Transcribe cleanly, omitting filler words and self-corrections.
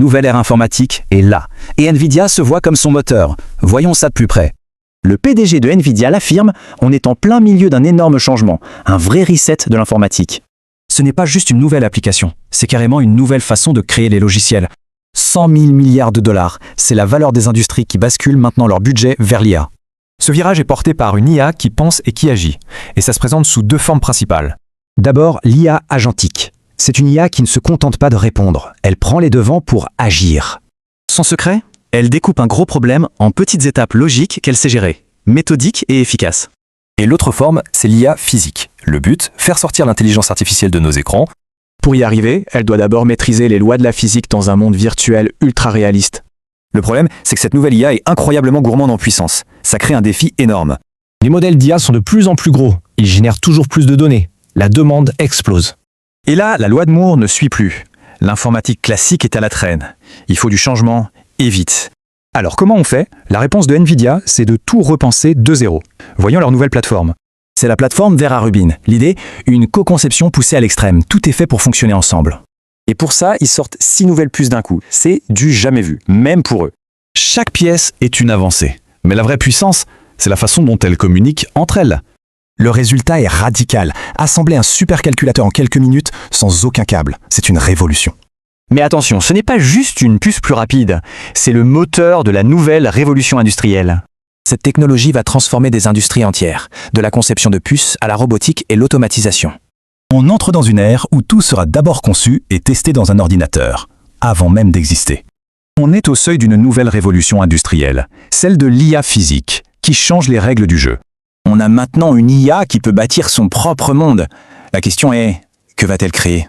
nouvelle ère informatique est là, et Nvidia se voit comme son moteur. Voyons ça de plus près. Le PDG de Nvidia l'affirme, on est en plein milieu d'un énorme changement, un vrai reset de l'informatique. Ce n'est pas juste une nouvelle application, c'est carrément une nouvelle façon de créer les logiciels. 100 000 milliards de dollars, c'est la valeur des industries qui basculent maintenant leur budget vers l'IA. Ce virage est porté par une IA qui pense et qui agit, et ça se présente sous deux formes principales. D'abord, l'IA agentique. C'est une IA qui ne se contente pas de répondre, elle prend les devants pour agir. Son secret? Elle découpe un gros problème en petites étapes logiques qu'elle sait gérer, méthodiques et efficaces. Et l'autre forme, c'est l'IA physique. Le but, faire sortir l'intelligence artificielle de nos écrans. Pour y arriver, elle doit d'abord maîtriser les lois de la physique dans un monde virtuel ultra réaliste. Le problème, c'est que cette nouvelle IA est incroyablement gourmande en puissance. Ça crée un défi énorme. Les modèles d'IA sont de plus en plus gros. Ils génèrent toujours plus de données. La demande explose. Et là, la loi de Moore ne suit plus. L'informatique classique est à la traîne. Il faut du changement, et vite. Alors comment on fait? La réponse de Nvidia, c'est de tout repenser de zéro. Voyons leur nouvelle plateforme. C'est la plateforme Vera Rubin. L'idée, une co-conception poussée à l'extrême. Tout est fait pour fonctionner ensemble. Et pour ça, ils sortent 6 nouvelles puces d'un coup. C'est du jamais vu, même pour eux. Chaque pièce est une avancée. Mais la vraie puissance, c'est la façon dont elles communiquent entre elles. Le résultat est radical. Assembler un supercalculateur en quelques minutes sans aucun câble, c'est une révolution. Mais attention, ce n'est pas juste une puce plus rapide, c'est le moteur de la nouvelle révolution industrielle. Cette technologie va transformer des industries entières, de la conception de puces à la robotique et l'automatisation. On entre dans une ère où tout sera d'abord conçu et testé dans un ordinateur, avant même d'exister. On est au seuil d'une nouvelle révolution industrielle, celle de l'IA physique, qui change les règles du jeu. On a maintenant une IA qui peut bâtir son propre monde. La question est, que va-t-elle créer ?